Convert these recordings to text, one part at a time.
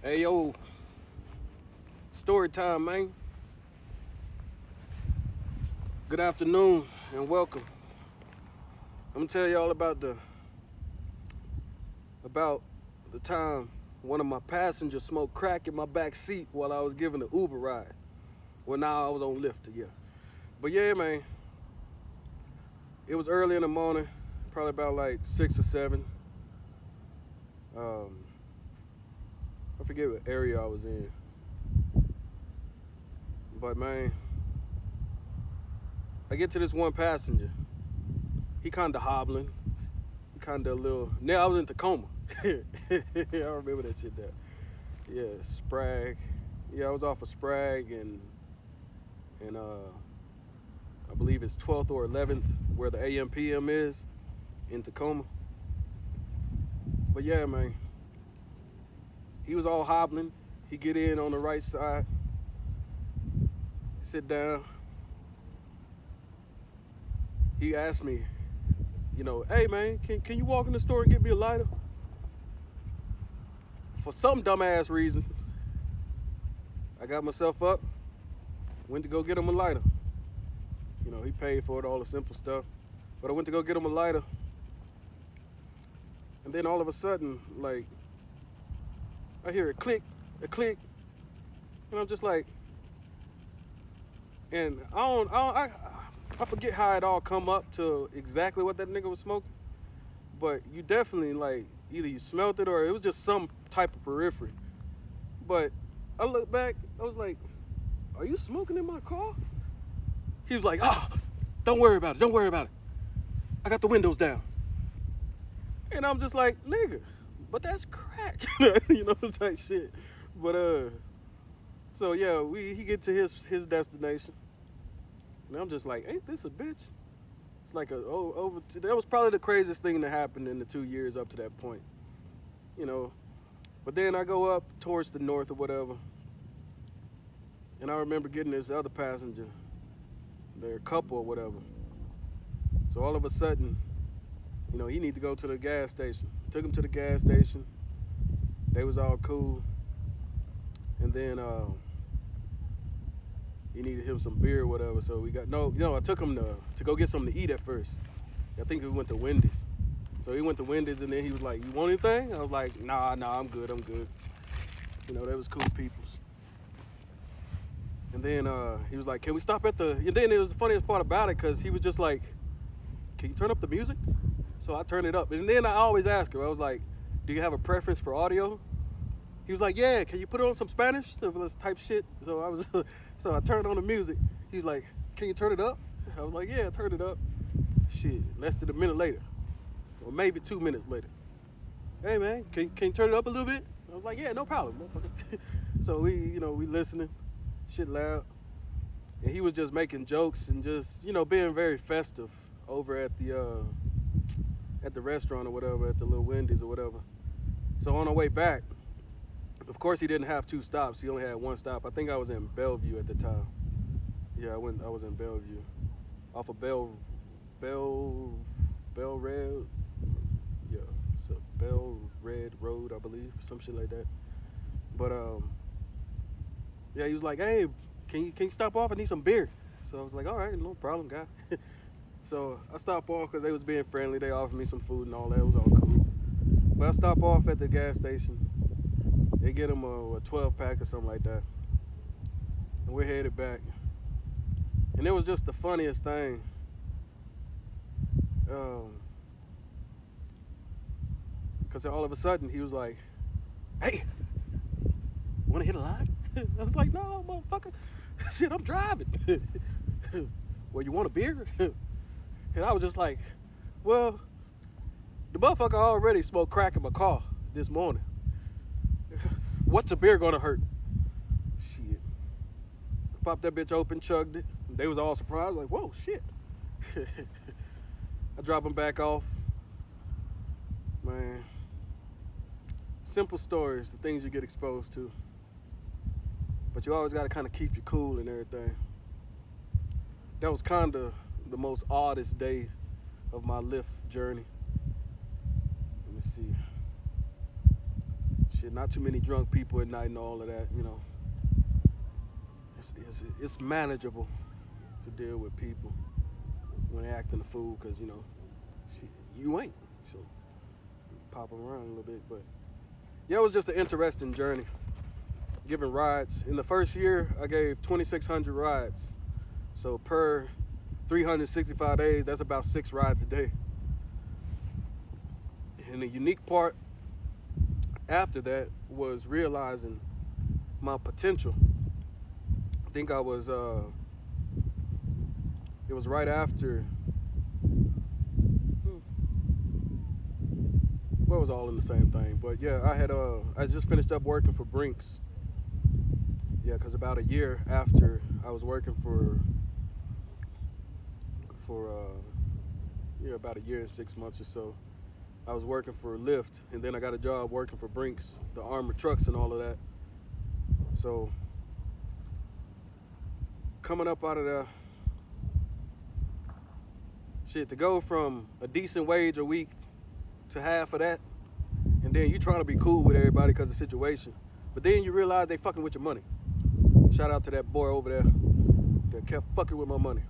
Hey yo, story time, man. Good afternoon and welcome. I'm gonna tell y'all about the time one of my passengers smoked crack in my back seat while I was giving an Uber ride. Well, now I was on Lyft, yeah. But yeah, man, it was early in the morning, probably about like 6 or 7. Um, I forget what area I was in, but man, I get to this one passenger. He kind of hobbling. He kind of a little. Now I was in Tacoma. I remember that shit there. Yeah, Sprague. Yeah, I was off of Sprague and I believe it's 12th or 11th where the AM/PM is in Tacoma. But yeah, man, he was all hobbling. He get in on the right side, sit down. He asked me, hey man, can you walk in the store and get me a lighter? For some dumbass reason, I got myself up, went to go get him a lighter. He paid for it, all the simple stuff. But I went to go get him a lighter. And then all of a sudden, like, I hear a click, and I'm just like, and I forget how it all come up to exactly what that nigga was smoking. But you definitely, like, either you smelt it or it was just some type of periphery. But I look back, I was like, are you smoking in my car? He was like, oh, don't worry about it. I got the windows down. And I'm just like, nigga, but that's crack. Type shit. But so yeah, he get to his destination. And I'm just like, ain't this a bitch? It's like that was probably the craziest thing that happened in the 2 years up to that point. But then I go up towards the north or whatever. And I remember getting this other passenger, their couple or whatever. So all of a sudden, he need to go to the gas station. Took him to the gas station. They was all cool. And then he needed him some beer or whatever. So I took him to go get something to eat at first. I think we went to Wendy's. So he went to Wendy's and then he was like, you want anything? I was like, nah, I'm good. They was cool peoples. And then he was like, can we stop at the... And then it was the funniest part about it because he was just like, can you turn up the music? So I turned it up. And then I always ask him, I was like, do you have a preference for audio? He was like, yeah, can you put on some Spanish? This type shit. So so I turned on the music. He was like, can you turn it up? I was like, yeah, turn it up. Shit, less than a minute later. Or maybe 2 minutes later. Hey man, can you turn it up a little bit? I was like, yeah, no problem, motherfucker. So we listening, shit loud. And he was just making jokes and just, being very festive over at the restaurant or whatever, at the little Wendy's or whatever. So on our way back, of course he didn't have 2 stops. He only had 1 stop. I think I was in Bellevue at the time. Yeah, I was in Bellevue. Off of Bell Red. Yeah, so Bell Red Road, I believe. Some shit like that. But yeah, he was like, hey, can you stop off? I need some beer. So I was like, all right, no problem, guy. So I stopped off because they was being friendly. They offered me some food and all that. It was all cool. But I stopped off at the gas station. They get them a 12-pack or something like that. And we're headed back. And it was just the funniest thing. Because all of a sudden he was like, hey, want to hit a line? I was like, no, motherfucker. Shit, I'm driving. Well, you want a beer? And I was just like, well, the motherfucker already smoked crack in my car this morning. What's a beer gonna hurt? Shit. Popped that bitch open, chugged it. They was all surprised, like, whoa, shit. I drop them back off. Man. Simple stories, the things you get exposed to. But you always gotta kind of keep you cool and everything. That was kind of the most oddest day of my Lyft journey. Let me see. shit, not too many drunk people at night and all of that, you know. It's manageable to deal with people when they acting a fool, because, you know, shit, you ain't. So pop them around a little bit. But yeah, it was just an interesting journey, giving rides. In the first year, I gave 2,600 rides. So per 365 days, that's about 6 rides a day. And the unique part after that was realizing my potential. I think I was, it was right after, well, it was all in the same thing. But yeah, I just finished up working for Brinks. Yeah, because about a year after I was working for about a year and 6 months or so, I was working for Lyft, and then I got a job working for Brinks, the armored trucks and all of that. So coming up out of there, shit, to go from a decent wage a week to half of that, and then you trying to be cool with everybody because of the situation, but then you realize they fucking with your money. Shout out to that boy over there that kept fucking with my money.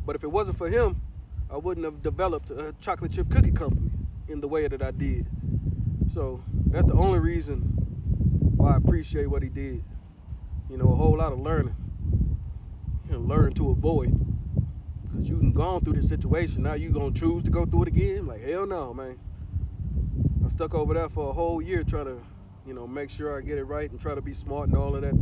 But if it wasn't for him, I wouldn't have developed a chocolate chip cookie company in the way that I did. So that's the only reason why I appreciate what he did. You know, a whole lot of learning. You know, learn to avoid. Because you done gone through this situation, now you gonna choose to go through it again? Like, hell no, man. I stuck over there for a whole year trying to, you know, make sure I get it right and try to be smart and all of that.